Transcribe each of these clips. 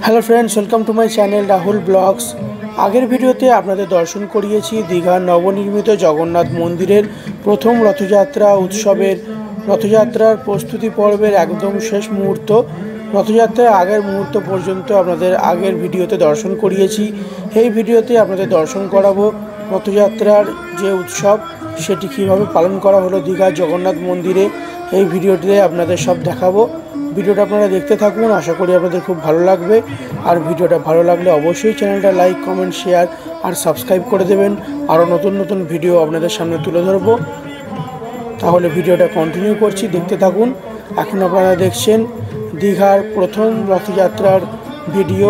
Hello friends, welcome to my channel Rahul blogs. আগের ভিডিওতে আপনাদের দর্শন করিয়েছি দীঘার নবনির্মিত জগন্নাথ মন্দিরের প্রথম রথযাত্রা উৎসবের রথযাত্রার প্রস্তুতি পর্বের একদম শেষ মুহূর্ত। রথযাত্রার আগের মুহূর্ত পর্যন্ত আপনাদের আগের ভিডিওতে দর্শন করিয়েছি। এই ভিডিওতে আপনাদের দর্শন করাবো রথযাত্রার যে উৎসব সেটি কীভাবে পালন করা হলো দীঘার জগন্নাথ মন্দিরে। এই ভিডিওটিতে আপনাদের সব দেখাবো। ভিডিওটা আপনারা দেখতে থাকুন, আশা করি আপনাদের খুব ভালো লাগবে। আর ভিডিওটা ভালো লাগলে অবশ্যই চ্যানেলটা লাইক, কমেন্ট, শেয়ার আর সাবস্ক্রাইব করে দেবেন। আরও নতুন নতুন ভিডিও আপনাদের সামনে তুলে ধরবো। তাহলে ভিডিওটা কন্টিনিউ করছি, দেখতে থাকুন। এখন আপনারা দেখছেন দীঘার প্রথম রথযাত্রার ভিডিও।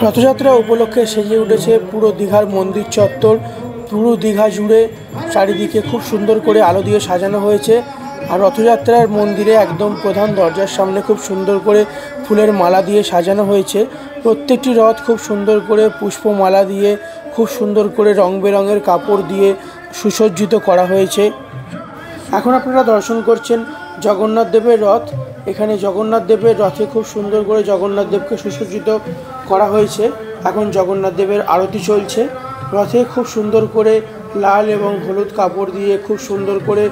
রথযাত্রা উপলক্ষে সেজে উঠেছে পুরো দীঘার মন্দির চত্বর। পুরো দীঘা জুড়ে চারিদিকে খুব সুন্দর করে আলো দিয়ে সাজানো হয়েছে। আর রথযাত্রার মন্দিরে একদম প্রধান দরজার সামনে খুব সুন্দর করে ফুলের মালা দিয়ে সাজানো হয়েছে। প্রত্যেকটি রথ খুব সুন্দর করে পুষ্পমালা দিয়ে, খুব সুন্দর করে রং বেরঙের কাপড় দিয়ে সুসজ্জিত করা হয়েছে। এখন আপনারা দর্শন করছেন জগন্নাথ দেবের রথ। এখানে জগন্নাথ দেবের রথে খুব সুন্দর করে জগন্নাথ দেবকে সুসজ্জিত করা হয়েছে। এখন জগন্নাথ দেবের আরতি চলছে। রথে খুব সুন্দর করে লাল এবং হলুদ কাপড় দিয়ে খুব সুন্দর করে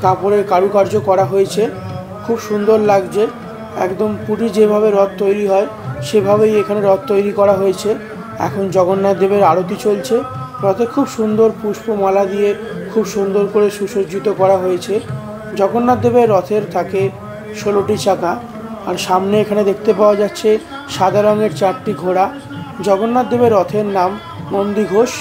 কাপড়ের কারুকার্য করা হয়েছে। খুব সুন্দর লাগছে। একদম পুরী যেভাবে রথ তৈরি হয় সেভাবেই এখানে রথ তৈরি করা হয়েছে। এখন জগন্নাথ দেবের আরতি চলছে। রথে খুব সুন্দর পুষ্পমালা দিয়ে খুব সুন্দর করে সুসজ্জিত করা হয়েছে। জগন্নাথ দেবের রথের থাকে 16টি চাকা। আর সামনে এখানে দেখতে পাওয়া যাচ্ছে সাদা রঙের 4টি ঘোড়া। জগন্নাথ দেবের রথের নাম নন্দীঘোষ।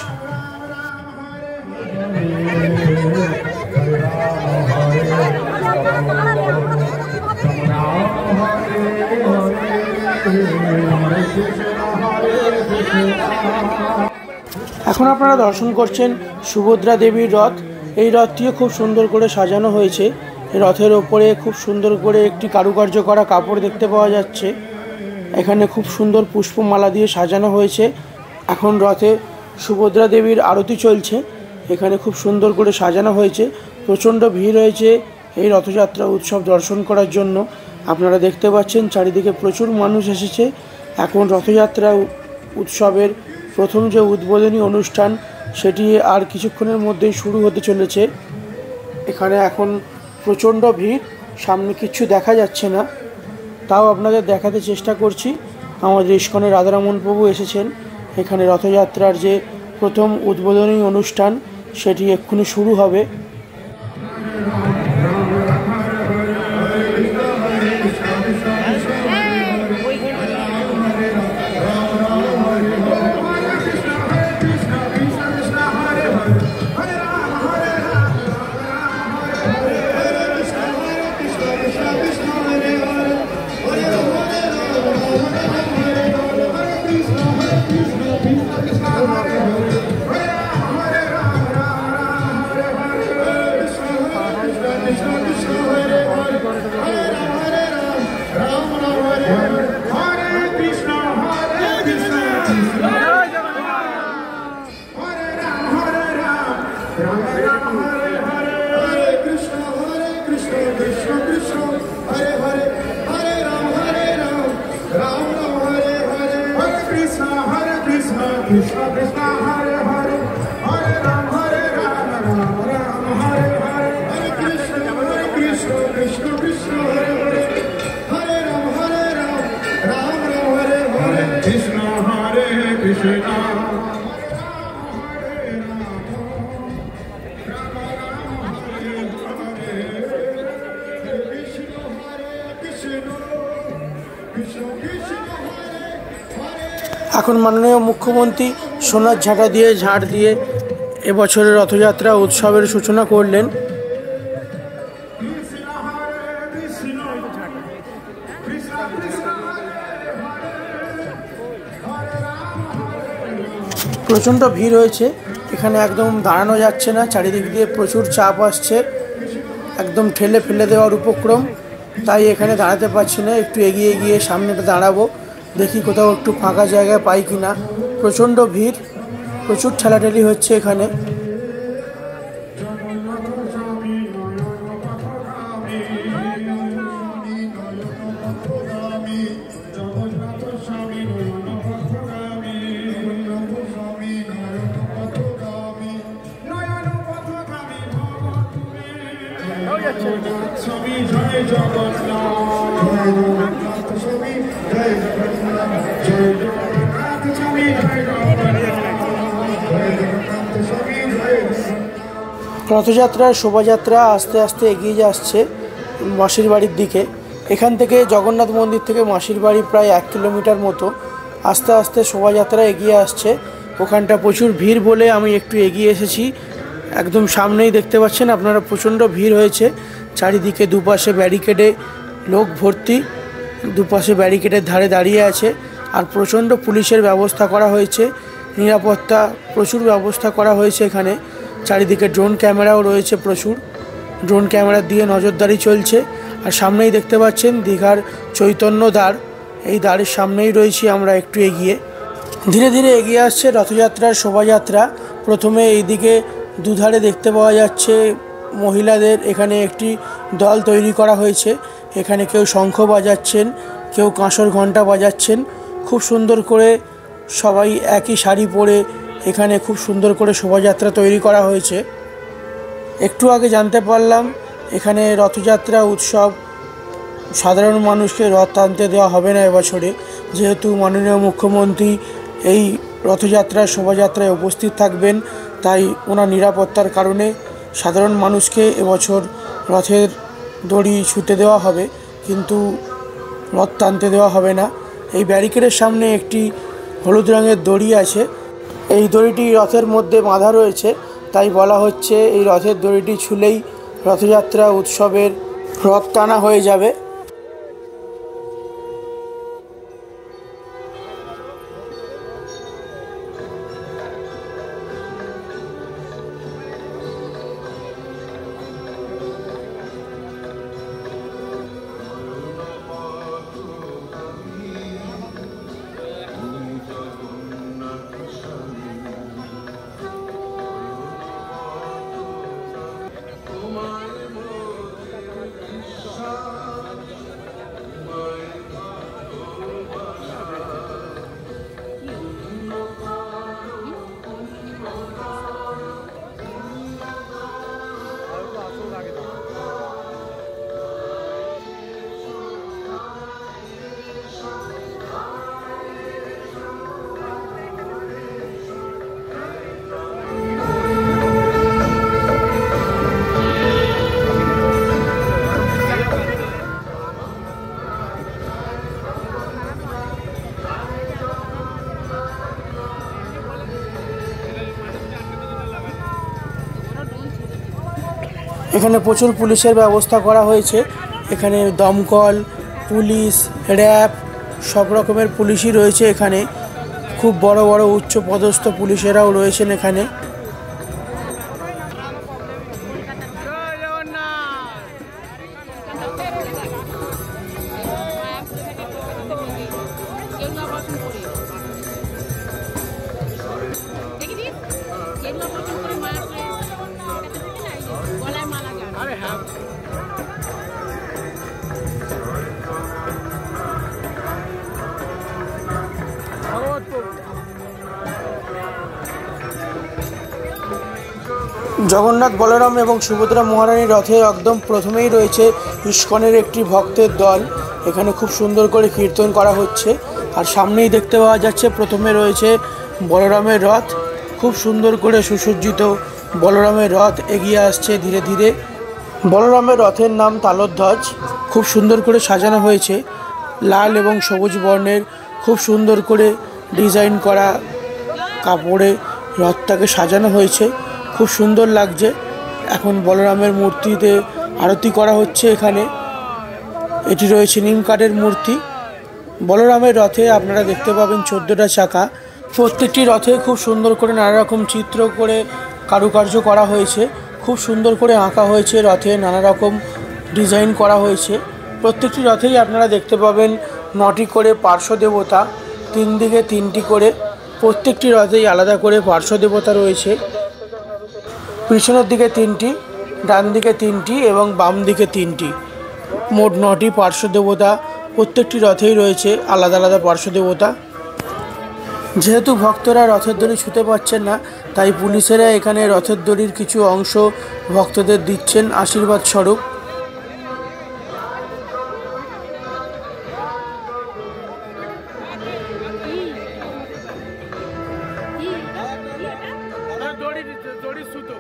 এখন আপনারা দর্শন করছেন সুভদ্রা দেবীর রথ। এই রথটিও খুব সুন্দর করে সাজানো হয়েছে। রথের ওপরে খুব সুন্দর করে একটি কারুকার্য করা কাপড় দেখতে পাওয়া যাচ্ছে। এখানে খুব সুন্দর পুষ্পমালা দিয়ে সাজানো হয়েছে। এখন রথে সুভদ্রা দেবীর আরতি চলছে। এখানে খুব সুন্দর করে সাজানো হয়েছে। প্রচণ্ড ভিড় হয়েছে এই রথযাত্রা উৎসব দর্শন করার জন্য। আপনারা দেখতে পাচ্ছেন চারিদিকে প্রচুর মানুষ এসেছে। এখন রথযাত্রা উৎসবের প্রথম যে উদ্বোধনী অনুষ্ঠান সেটি আর কিছুক্ষণের মধ্যেই শুরু হতে চলেছে। এখানে এখন প্রচণ্ড ভিড়, সামনে কিছু দেখা যাচ্ছে না, তাও আপনাদের দেখাতে চেষ্টা করছি। আমাদের ইস্কনের রাধারমণ প্রভু এসেছেন। এখানে রথযাত্রার যে প্রথম উদ্বোধনী অনুষ্ঠান সেটি এক্ষুনি শুরু হবে। Krishna Krishna Hare Hare Hare Ram Hare Ram Ram Ram Hare Hare Hare Krishna Krishna Krishna Hare Hare Hare Ram Ram Ram Hare Hare Krishna Hare Krishna এখন মাননীয় মুখ্যমন্ত্রী সোনার ঝাঁটা দিয়ে ঝাড় দিয়ে এবছরের রথযাত্রা উৎসবের সূচনা করলেন। প্রচণ্ড ভিড় হয়েছে। এখানে একদম দাঁড়ানো যাচ্ছে না, চারিদিক দিয়ে প্রচুর চাপ আসছে, একদম ঠেলে ফেলে দেওয়ার উপক্রম। তাই এখানে দাঁড়াতে পারছি না, একটু এগিয়ে গিয়ে সামনেটা দাঁড়াবো, দেখি কোথাও একটু ফাঁকা জায়গায় পাই কিনা। প্রচণ্ড ভিড়, প্রচুর ঠেলাঠেলি হচ্ছে এখানে। রথযাত্রার শোভাযাত্রা আস্তে আস্তে এগিয়ে যাচ্ছে মাসির বাড়ির দিকে। এখান থেকে জগন্নাথ মন্দির থেকে মাসির বাড়ি প্রায় 1 কিলোমিটার মতো। আস্তে আস্তে শোভাযাত্রা এগিয়ে আসছে। ওখানটা প্রচুর ভিড় বলে আমি একটু এগিয়ে এসেছি। একদম সামনেই দেখতে পাচ্ছেন আপনারা, প্রচণ্ড ভিড় হয়েছে। চারিদিকে দুপাশে ব্যারিকেডে লোক ভর্তি, দুপাশে ব্যারিকেডের ধারে দাঁড়িয়ে আছে। আর প্রচণ্ড পুলিশের ব্যবস্থা করা হয়েছে, নিরাপত্তা প্রচুর ব্যবস্থা করা হয়েছে এখানে। চারিদিকে ড্রোন ক্যামেরাও রয়েছে প্রচুর, ড্রোন ক্যামেরা দিয়ে নজরদারি চলছে। আর সামনেই দেখতে পাচ্ছেন দীঘার চৈতন্য দ্বার, এই দ্বারের সামনেই রয়েছি আমরা একটু এগিয়ে। ধীরে ধীরে এগিয়ে আসছে রথযাত্রার শোভাযাত্রা। প্রথমে এইদিকে দুধারে দেখতে পাওয়া যাচ্ছে মহিলাদের এখানে একটি দল তৈরি করা হয়েছে। এখানে কেউ শঙ্খ বাজাচ্ছেন, কেউ কাঁসর ঘণ্টা বাজাচ্ছেন। খুব সুন্দর করে সবাই একই শাড়ি পরে এখানে খুব সুন্দর করে শোভাযাত্রা তৈরি করা হয়েছে। একটু আগে জানতে পারলাম এখানে রথযাত্রা উৎসব সাধারণ মানুষকে রথ টানতে দেওয়া হবে না এবছরে, যেহেতু মাননীয় মুখ্যমন্ত্রী এই রথযাত্রার শোভাযাত্রায় উপস্থিত থাকবেন। তাই ওনার নিরাপত্তার কারণে সাধারণ মানুষকে এবছর রথের দড়ি ছুঁতে দেওয়া হবে, কিন্তু রথ টানতে দেওয়া হবে না। এই ব্যারিকেডের সামনে একটি হলুদ রঙের দড়ি আছে, এই দড়িটি রথের মধ্যে বাঁধা রয়েছে। তাই বলা হচ্ছে এই রথের দড়িটি ছুঁলেই রথযাত্রা উৎসবের রথ টানা হয়ে যাবে। এখানে প্রচুর পুলিশের ব্যবস্থা করা হয়েছে। এখানে দমকল, পুলিশ, র্যাব সব রকমের পুলিশই রয়েছে এখানে। খুব বড় বড় উচ্চ পদস্থ পুলিশেরাও রয়েছেন এখানে। জগন্নাথ, বলরাম এবং সুভদ্রা মহারানীর রথের একদম প্রথমেই রয়েছে ইস্কনের একটি ভক্তের দল। এখানে খুব সুন্দর করে কীর্তন করা হচ্ছে। আর সামনেই দেখতে পাওয়া যাচ্ছে প্রথমে রয়েছে বলরামের রথ। খুব সুন্দর করে সুসজ্জিত বলরামের রথ এগিয়ে আসছে ধীরে ধীরে। বলরামের রথের নাম তালধ্বজ। খুব সুন্দর করে সাজানো হয়েছে, লাল এবং সবুজ বর্ণের খুব সুন্দর করে ডিজাইন করা কাপড়ে রথটাকে সাজানো হয়েছে। খুব সুন্দর লাগছে। এখন বলরামের মূর্তিতে আরতি করা হচ্ছে এখানে। এটি রয়েছে নিম কাঠের মূর্তি। বলরামের রথে আপনারা দেখতে পাবেন 14টা চাকা। প্রত্যেকটি রথে খুব সুন্দর করে নানা রকম চিত্র করে কারুকার্য করা হয়েছে। খুব সুন্দর করে আঁকা হয়েছে, রথে নানা রকম ডিজাইন করা হয়েছে। প্রত্যেকটি রথেই আপনারা দেখতে পাবেন 9টি করে পার্শ্ব দেবতা, 3 দিকে 3টি করে। প্রত্যেকটি রথেই আলাদা করে পার্শ্ব দেবতা রয়েছে। পিছনের দিকে 3টি, ডান দিকে 3টি এবং বাম দিকে 3টি, মোট 9টি পার্শ্ব দেবতা প্রত্যেকটি রথেই রয়েছে আলাদা আলাদা পার্শ্ব দেবতা। যেহেতু ভক্তরা রথের দড়ি ছুঁতে পারছেন না, তাই পুলিশেরা এখানে রথের দড়ির কিছু অংশ ভক্তদের দিচ্ছেন আশীর্বাদ স্বরূপ। দড়ি সুতো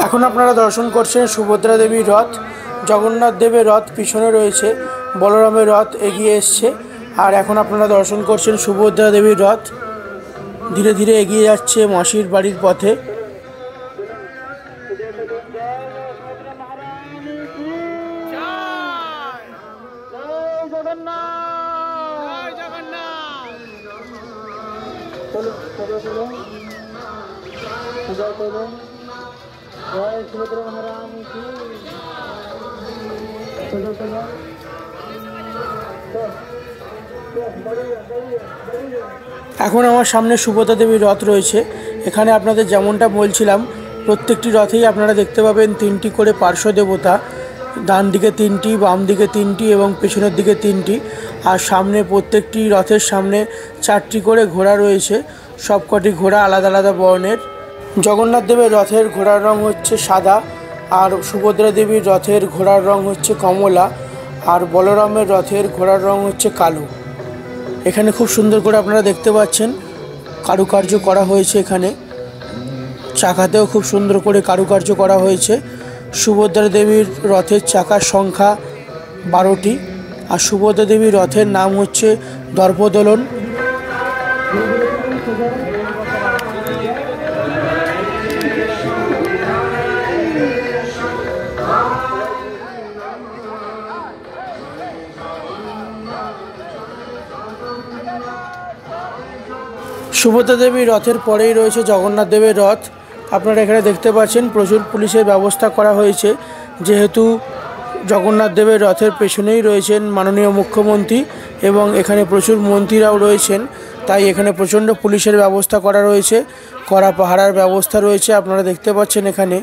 এখন আপনারা দর্শন করছেন সুভদ্রা দেবীর রথ। জগন্নাথ দেবের রথ পিছনে রয়েছে, বলরামের রথ এগিয়ে এসছে। আর এখন আপনারা দর্শন করছেন সুভদ্রা দেবীর রথ ধীরে ধীরে এগিয়ে যাচ্ছে মাসির বাড়ির পথে। এখন আমার সামনে সুভদ্রা দেবীর রথ রয়েছে। এখানে আপনাদের যেমনটা বলছিলাম, প্রত্যেকটি রথেই আপনারা দেখতে পাবেন 3টি করে পার্শ্ব দেবতা, ডান দিকে 3টি, বাম দিকে 3টি এবং পেছনের দিকে 3টি। আর সামনে প্রত্যেকটি রথের সামনে 4টি করে ঘোড়া রয়েছে, সবকটি ঘোড়া আলাদা আলাদা বর্ণের। জগন্নাথ দেবের রথের ঘোড়ার রং হচ্ছে সাদা, আর সুভদ্রা দেবীর রথের ঘোড়ার রং হচ্ছে কমলা, আর বলরামের রথের ঘোড়ার রং হচ্ছে কালো। এখানে খুব সুন্দর করে আপনারা দেখতে পাচ্ছেন কারুকার্য করা হয়েছে। এখানে চাকাতেও খুব সুন্দর করে কারুকার্য করা হয়েছে। সুভদ্রা দেবীর রথের চাকার সংখ্যা 12টি, আর সুভদ্রা দেবীর রথের নাম হচ্ছে দর্পদোলন। সুভদ্রা দেবীর রথের পরেই রয়েছে জগন্নাথ দেবের রথ। আপনারা এখানে দেখতে পাচ্ছেন প্রচুর পুলিশের ব্যবস্থা করা হয়েছে, যেহেতু জগন্নাথ দেবের রথের পেছনেই রয়েছেন মাননীয় মুখ্যমন্ত্রী এবং এখানে প্রচুর মন্ত্রীরাও রয়েছেন, তাই এখানে প্রচণ্ড পুলিশের ব্যবস্থা করা রয়েছে, কড়া পাহারার ব্যবস্থা রয়েছে। আপনারা দেখতে পাচ্ছেন এখানে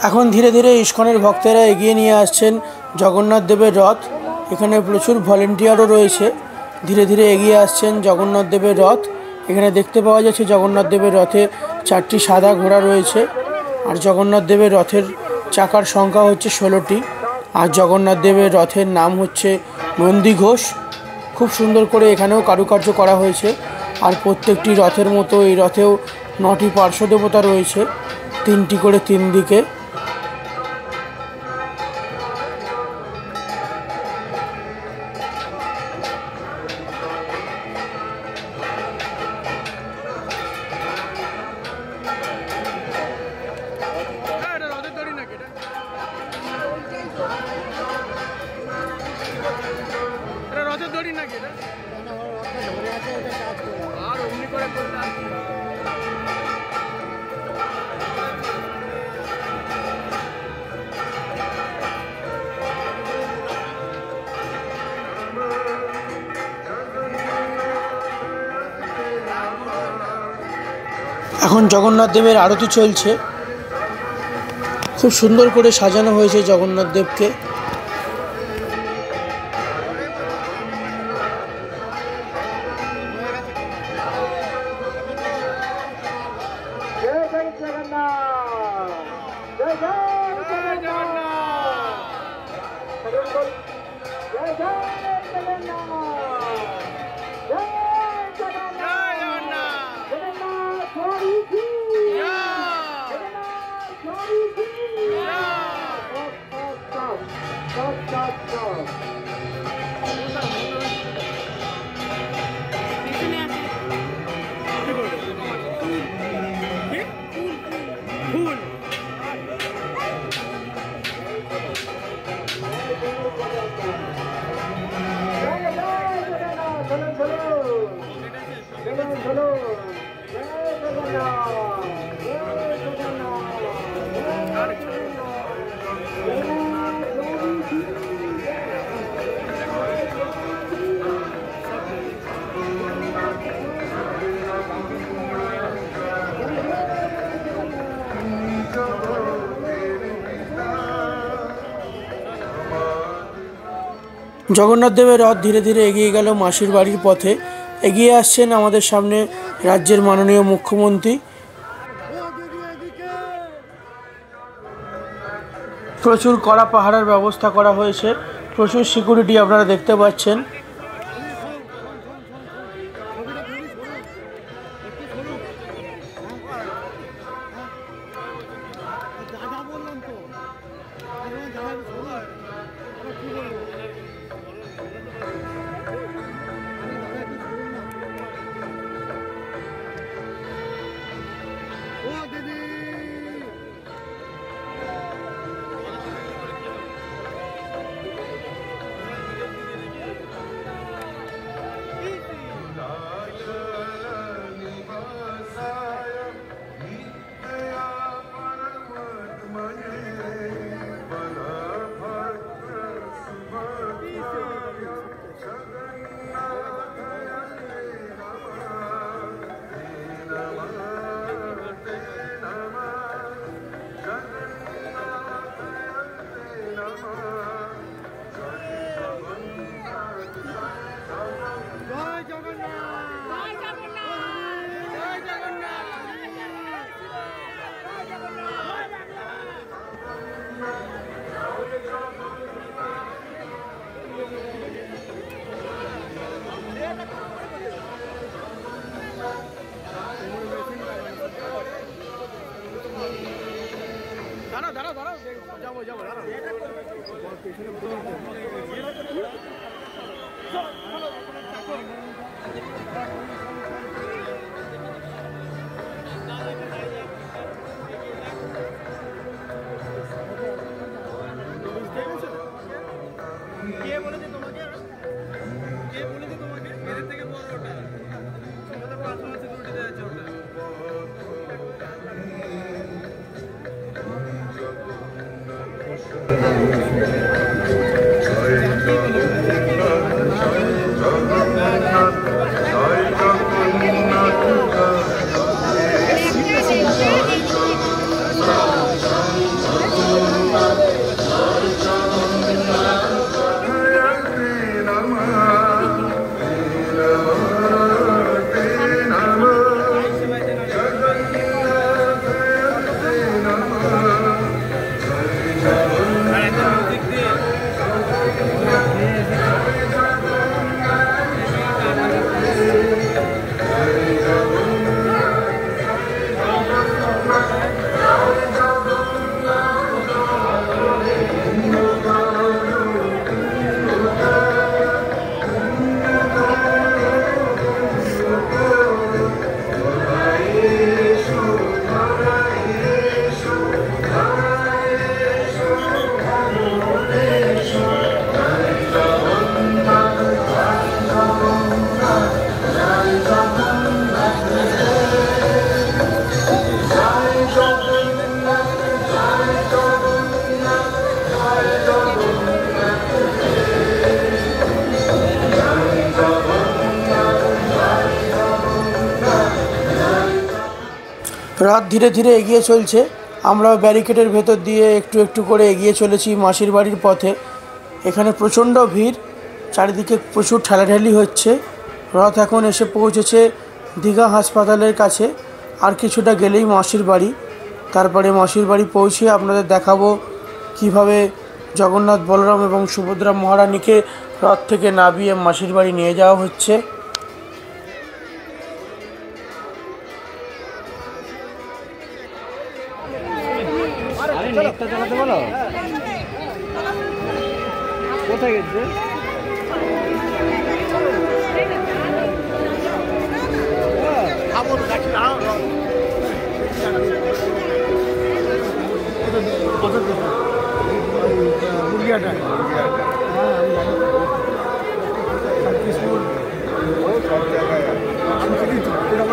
এখন ধীরে ধীরে ইস্কনের ভক্তেরা এগিয়ে নিয়ে আসছেন জগন্নাথ দেবের রথ। এখানে প্রচুর ভলেন্টিয়ারও রয়েছে, ধীরে ধীরে এগিয়ে আসছেন জগন্নাথ দেবের রথ। এখানে দেখতে পাওয়া যাচ্ছে জগন্নাথ দেবের রথে 4টি সাদা ঘোড়া রয়েছে, আর জগন্নাথ দেবের রথের চাকার সংখ্যা হচ্ছে 16টি, আর জগন্নাথ দেবের রথের নাম হচ্ছে নন্দী ঘোষ। খুব সুন্দর করে এখানেও কারুকার্য করা হয়েছে। আর প্রত্যেকটি রথের মতো এই রথেও 9টি পার্শ্ব দেবতা রয়েছে, 3টি করে 3 দিকে। এখন জগন্নাথ দেবের আরতি চলছে, খুব সুন্দর করে সাজানো হয়েছে জগন্নাথ দেবকে। জগন্নাথ দেবের রথ ধীরে ধীরে এগিয়ে গেল মাসির বাড়ির পথে। এগিয়ে আসছেন আমাদের সামনে রাজ্যের মাননীয় মুখ্যমন্ত্রী। প্রচুর কড়া পাহারার ব্যবস্থা করা হয়েছে, প্রচুর সিকিউরিটি আপনারা দেখতে পাচ্ছেন। রাত ধীরে ধীরে এগিয়ে চলছে। আমরা ব্যারিকেডের ভেতর দিয়ে একটু একটু করে এগিয়ে চলেছি মাসির বাড়ির পথে। এখানে প্রচণ্ড ভিড়, চারিদিকে প্রচুর ঠেলাঠেলি হচ্ছে। রথ এখন এসে পৌঁছেছে দীঘা হাসপাতালের কাছে। আর কিছুটা গেলেই মাসির বাড়ি। তারপরে মাসির বাড়ি পৌঁছে আপনাদের দেখাবো কিভাবে জগন্নাথ, বলরাম এবং সুভদ্রা মহারানীকে রথ থেকে নামিয়ে মাসির বাড়ি নিয়ে যাওয়া হচ্ছে। চালাতে বলো কোথায় গেছে?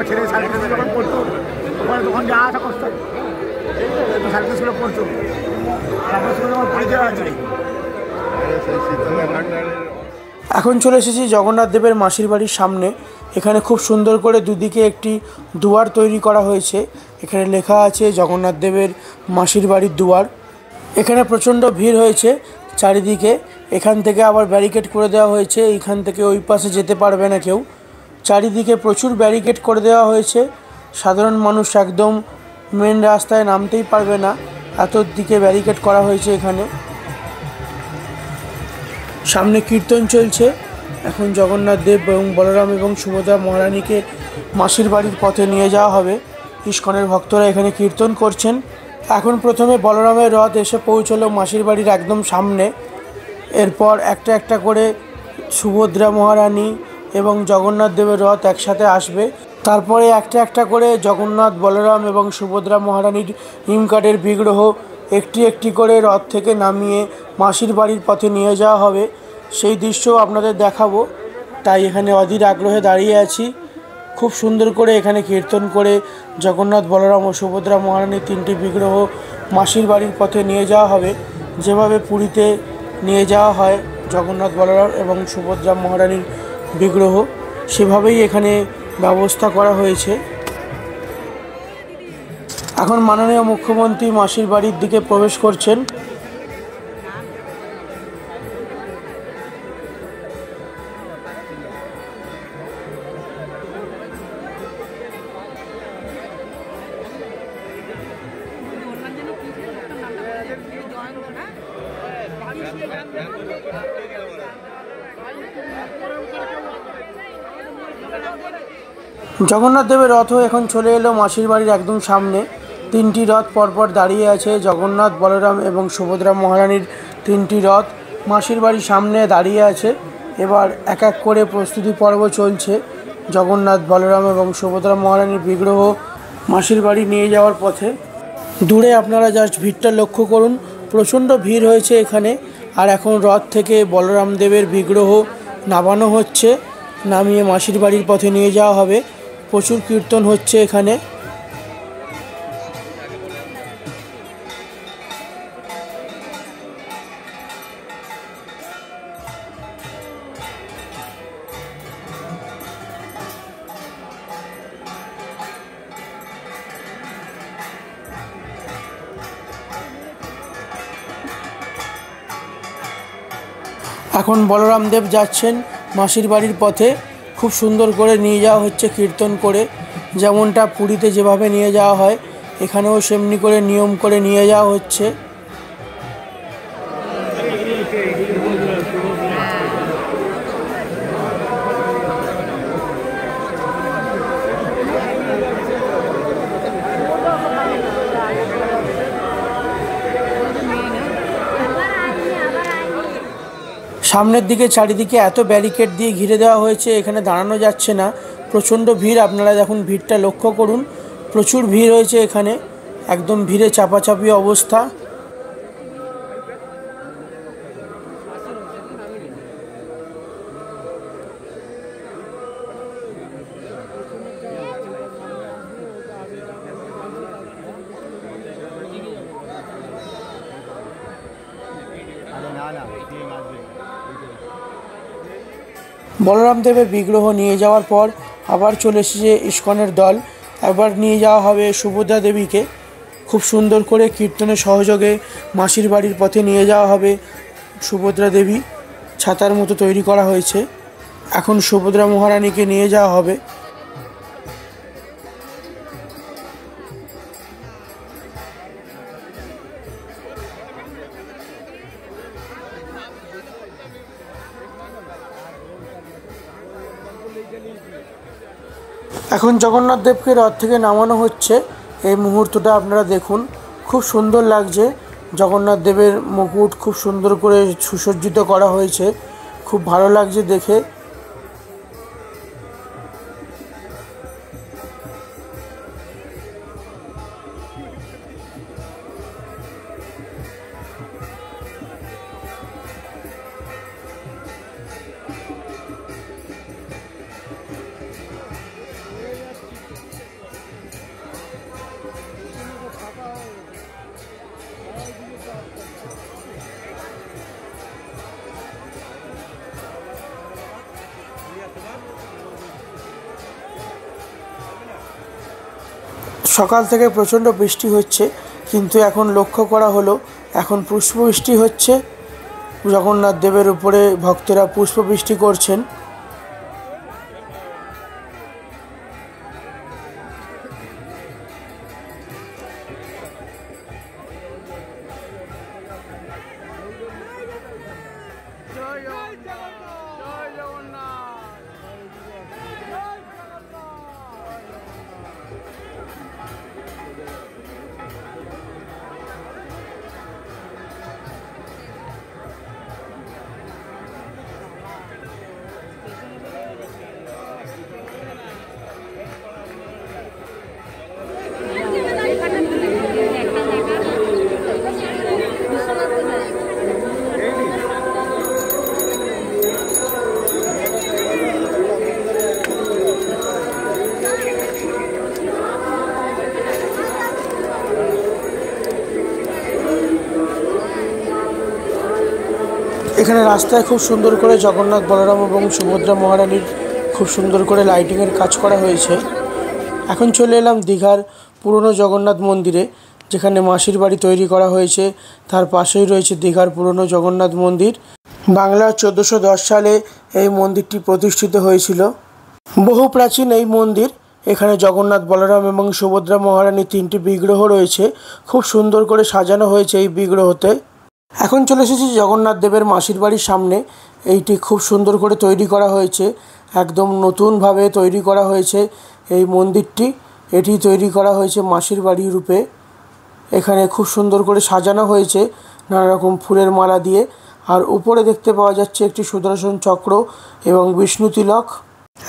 ছেলে সার্ভিস যখন পড়তো ওখানে তখন যা আসা করতো সার্ভিসগুলো পড়তো পরিচয় আছে। এখন চলে এসেছি জগন্নাথ দেবের মাসির বাড়ির সামনে। এখানে খুব সুন্দর করে দুদিকে একটি দুয়ার তৈরি করা হয়েছে। এখানে লেখা আছে জগন্নাথ দেবের মাসির বাড়ির দুয়ার। এখানে প্রচণ্ড ভিড় হয়েছে চারিদিকে। এখান থেকে আবার ব্যারিকেড করে দেওয়া হয়েছে, এইখান থেকে ওই পাশে যেতে পারবে না কেউ। চারিদিকে প্রচুর ব্যারিকেড করে দেওয়া হয়েছে, সাধারণ মানুষ একদম মেন রাস্তায় নামতেই পারবে না, এত দিকে ব্যারিকেড করা হয়েছে এখানে। সামনে কীর্তন চলছে। এখন জগন্নাথ দেব এবং বলরাম এবং সুভদ্রা মহারানীকে মাসির বাড়ির পথে নিয়ে যাওয়া হবে। ইস্কনের ভক্তরা এখানে কীর্তন করছেন। এখন প্রথমে বলরামের রথ এসে পৌঁছলো মাসির বাড়ির একদম সামনে। এরপর একটা একটা করে সুভদ্রা মহারানী এবং জগন্নাথ দেবের রথ একসাথে আসবে। তারপরে একটা একটা করে জগন্নাথ, বলরাম এবং সুভদ্রা মহারানীর হিমকাঠের বিগ্রহ একটি একটি করে রথ থেকে নামিয়ে মাসির বাড়ির পথে নিয়ে যাওয়া হবে। সেই দৃশ্য আপনাদের দেখাবো, তাই এখানে অধীর আগ্রহে দাঁড়িয়ে আছি। খুব সুন্দর করে এখানে কীর্তন করে জগন্নাথ, বলরাম ও সুভদ্রা মহারানীর তিনটি বিগ্রহ মাসির বাড়ির পথে নিয়ে যাওয়া হবে। যেভাবে পুরীতে নিয়ে যাওয়া হয় জগন্নাথ, বলরাম এবং সুভদ্রা মহারানীর বিগ্রহ, সেভাবেই এখানে ব্যবস্থা করা হয়েছে। এখন মাননীয় মুখ্যমন্ত্রী মাসির বাড়ির দিকে প্রবেশ করছেন। জগন্নাথ দেবের রথও এখন চলে এলো মাসির বাড়ির একদম সামনে। তিনটি রথ পরপর দাঁড়িয়ে আছে। জগন্নাথ, বলরাম এবং সুভদ্রা মহারানীর তিনটি রথ মাসির বাড়ির সামনে দাঁড়িয়ে আছে। এবার এক এক করে প্রস্তুতি পর্ব চলছে। জগন্নাথ, বলরাম এবং সুভদ্রা মহারানীর বিগ্রহ মাসির বাড়ি নিয়ে যাওয়ার পথে। দূরে আপনারা জাস্ট ভিড়টা লক্ষ্য করুন, প্রচণ্ড ভিড় হয়েছে এখানে। আর এখন রথ থেকে বলরাম দেবের বিগ্রহ নামানো হচ্ছে, নামিয়ে মাসির বাড়ির পথে নিয়ে যাওয়া হবে। প্রচুর কীর্তন হচ্ছে এখানে। এখন বলরাম দেব যাচ্ছেন মাসির বাড়ির পথে। খুব সুন্দর করে নিয়ে যাওয়া হচ্ছে কীর্তন করে, যেমনটা পুরীতে যেভাবে নিয়ে যাওয়া হয় এখানেও সেমনি করে নিয়ম করে নিয়ে যাওয়া হচ্ছে। সামনের দিকে চারিদিকে এত ব্যারিকেড দিয়ে ঘিরে দেওয়া হয়েছে, এখানে দাঁড়ানো যাচ্ছে না। প্রচণ্ড ভিড়, আপনারা দেখুন ভিড়টা লক্ষ্য করুন, প্রচুর ভিড় হয়েছে এখানে, একদম ভিড়ে চাপাচাপি অবস্থা। বলরাম দেবের বিগ্রহ নিয়ে যাওয়ার পর আবার চলে এসেছে ইস্কনের দল। এবার নিয়ে যাওয়া হবে সুভদ্রা দেবীকে। খুব সুন্দর করে কীর্তনের সহযোগে মাসির বাড়ির পথে নিয়ে যাওয়া হবে সুভদ্রা দেবী। ছাতার মতো তৈরি করা হয়েছে। এখন সুভদ্রা মহারানীকে নিয়ে যাওয়া হবে। এখন জগন্নাথ দেবকে রথ থেকে নামানো হচ্ছে। এই মুহূর্তটা আপনারা দেখুন, খুব সুন্দর লাগছে। জগন্নাথ দেবের মুকুট খুব সুন্দর করে সুসজ্জিত করা হয়েছে, খুব ভালো লাগছে দেখে। সকাল থেকে প্রচণ্ড বৃষ্টি হচ্ছে, কিন্তু এখন লক্ষ্য করা হলো এখন পুষ্পবৃষ্টি হচ্ছে। জগন্নাথ দেবের উপরে ভক্তেরা পুষ্পবৃষ্টি করছেন। এখানে রাস্তায় খুব সুন্দর করে জগন্নাথ, বলরাম এবং সুভদ্রা মহারানীর খুব সুন্দর করে লাইটিংয়ের কাজ করা হয়েছে। এখন চলে এলাম দীঘার পুরনো জগন্নাথ মন্দিরে, যেখানে মাসির বাড়ি তৈরি করা হয়েছে। তার পাশেই রয়েছে দীঘার পুরনো জগন্নাথ মন্দির। বাংলা 1410 সালে এই মন্দিরটি প্রতিষ্ঠিত হয়েছিল। বহু প্রাচীন এই মন্দির। এখানে জগন্নাথ, বলরাম এবং সুভদ্রা মহারানীর 3টি বিগ্রহ রয়েছে। খুব সুন্দর করে সাজানো হয়েছে এই বিগ্রহতে। এখন চলে এসেছি জগন্নাথ দেবের মাসির বাড়ির সামনে। এইটি খুব সুন্দর করে তৈরি করা হয়েছে, একদম নতুনভাবে তৈরি করা হয়েছে এই মন্দিরটি। এটি তৈরি করা হয়েছে মাসির বাড়ি রূপে। এখানে খুব সুন্দর করে সাজানো হয়েছে নানা রকম ফুলের মালা দিয়ে। আর উপরে দেখতে পাওয়া যাচ্ছে একটি সুদর্শন চক্র এবং বিষ্ণু তিলক।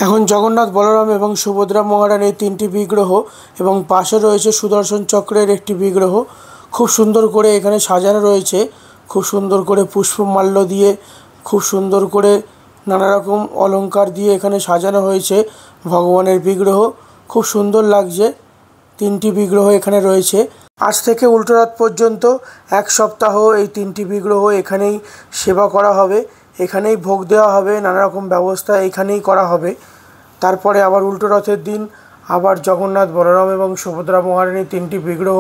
এখন জগন্নাথ, বলরাম এবং সুভদ্রা মহারানীর 3টি বিগ্রহ এবং পাশে রয়েছে সুদর্শন চক্রের একটি বিগ্রহ। খুব সুন্দর করে এখানে সাজানো রয়েছে, খুব সুন্দর করে পুষ্পমাল্য দিয়ে, খুব সুন্দর করে নানা রকম অলংকার দিয়ে এখানে সাজানো হয়েছে ভগবানের বিগ্রহ। খুব সুন্দর লাগছে। 3টি বিগ্রহ এখানে রয়েছে। আজ থেকে উল্টোরথ পর্যন্ত 1 সপ্তাহ এই 3টি বিগ্রহ এখানেই সেবা করা হবে, এখানেই ভোগ দেওয়া হবে, নানা রকম ব্যবস্থা এখানেই করা হবে। তারপরে আবার উল্টোরথের দিন আবার জগন্নাথ, বলরাম এবং সুভদ্রা মহারানীর 3টি বিগ্রহ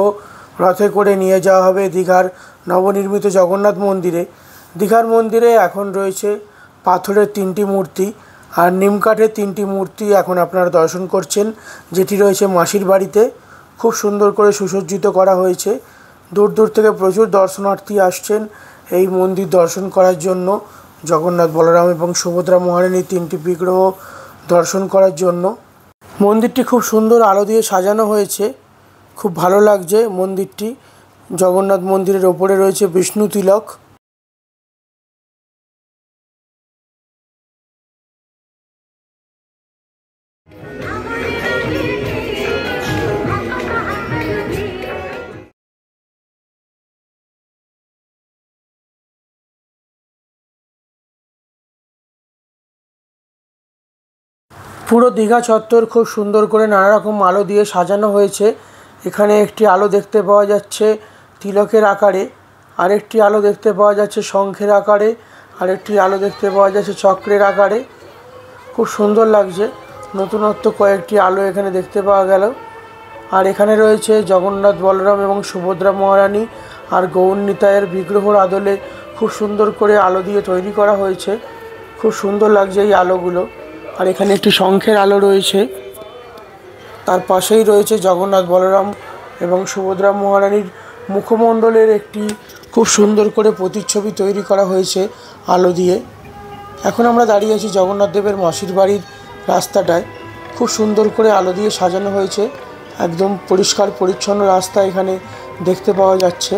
রথে করে নিয়ে যাওয়া হবে দীঘার নবনির্মিত জগন্নাথ মন্দিরে। দীঘার মন্দিরে এখন রয়েছে পাথরের 3টি মূর্তি আর নিমকাঠের 3টি মূর্তি এখন আপনারা দর্শন করছেন, যেটি রয়েছে মাসির বাড়িতে। খুব সুন্দর করে সুসজ্জিত করা হয়েছে। দূর দূর থেকে প্রচুর দর্শনার্থী আসছেন এই মন্দির দর্শন করার জন্য, জগন্নাথ, বলরাম এবং সুভদ্রা মহারানীর 3টি বিগ্রহ দর্শন করার জন্য। মন্দিরটি খুব সুন্দর আলো দিয়ে সাজানো হয়েছে, খুব ভালো লাগছে মন্দিরটি। জগন্নাথ মন্দিরের ওপরে রয়েছে বিষ্ণু তিলক। পুরো দীঘা চত্বর খুব সুন্দর করে নানা রকম আলো দিয়ে সাজানো হয়েছে। এখানে একটি আলো দেখতে পাওয়া যাচ্ছে তিলকের আকারে, আরেকটি আলো দেখতে পাওয়া যাচ্ছে শঙ্খের আকারে, আরেকটি আলো দেখতে পাওয়া যাচ্ছে চক্রের আকারে। খুব সুন্দর লাগছে। নতুনত্ব কয়েকটি আলো এখানে দেখতে পাওয়া গেল। আর এখানে রয়েছে জগন্নাথ, বলরাম এবং সুভদ্রা মহারানী আর গৌর নিতাইয়ের বিগ্রহর আদলে খুব সুন্দর করে আলো দিয়ে তৈরি করা হয়েছে। খুব সুন্দর লাগছে এই আলোগুলো। আর এখানে একটি শঙ্খের আলো রয়েছে। তার পাশেই রয়েছে জগন্নাথ, বলরাম এবং সুভদ্রা মহারানীর মুখমণ্ডলের একটি খুব সুন্দর করে প্রতিচ্ছবি তৈরি করা হয়েছে আলো দিয়ে। এখন আমরা দাঁড়িয়ে আছি জগন্নাথ দেবের মাসির বাড়ির রাস্তাটায়। খুব সুন্দর করে আলো দিয়ে সাজানো হয়েছে, একদম পরিষ্কার পরিচ্ছন্ন রাস্তা এখানে দেখতে পাওয়া যাচ্ছে।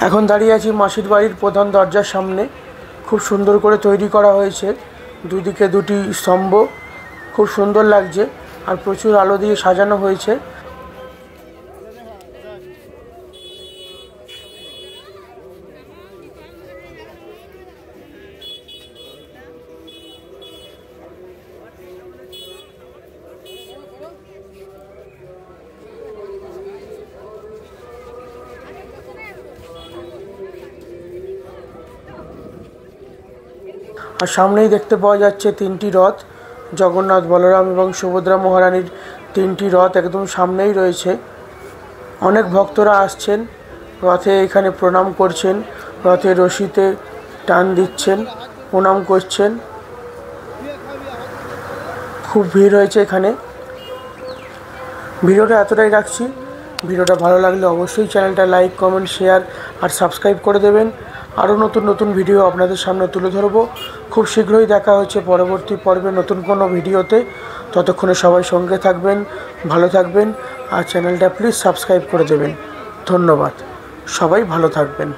এখন দাঁড়িয়ে আছি মাসির বাড়ির প্রধান দরজার সামনে। খুব সুন্দর করে তৈরি করা হয়েছে, দুদিকে দুটি স্তম্ভ, খুব সুন্দর লাগছে আর প্রচুর আলো দিয়ে সাজানো হয়েছে। আর সামনেই দেখতে পাওয়া যাচ্ছে তিনটি রথ, জগন্নাথ, বলরাম এবং সুভদ্রা মহারানীর তিনটি রথ একদম সামনেই রয়েছে। অনেক ভক্তরা আসছেন রথে, এখানে প্রণাম করছেন, রথের রশিতে টান দিচ্ছেন, প্রণাম করছেন। খুব ভিড় হয়েছে এখানে। ভিডিওটা এতটাই রাখছি। ভিডিওটা ভালো লাগলে অবশ্যই চ্যানেলটা লাইক, কমেন্ট, শেয়ার আর সাবস্ক্রাইব করে দেবেন। আরও নতুন নতুন ভিডিও আপনাদের সামনে তুলে ধরবো। খুব শীঘ্রই দেখা হচ্ছে পরবর্তী পর্বে নতুন কোনো ভিডিওতে। ততক্ষণে সবাই সঙ্গে থাকবেন, ভালো থাকবেন আর চ্যানেলটা প্লিজ সাবস্ক্রাইব করে দেবেন। ধন্যবাদ, সবাই ভালো থাকবেন।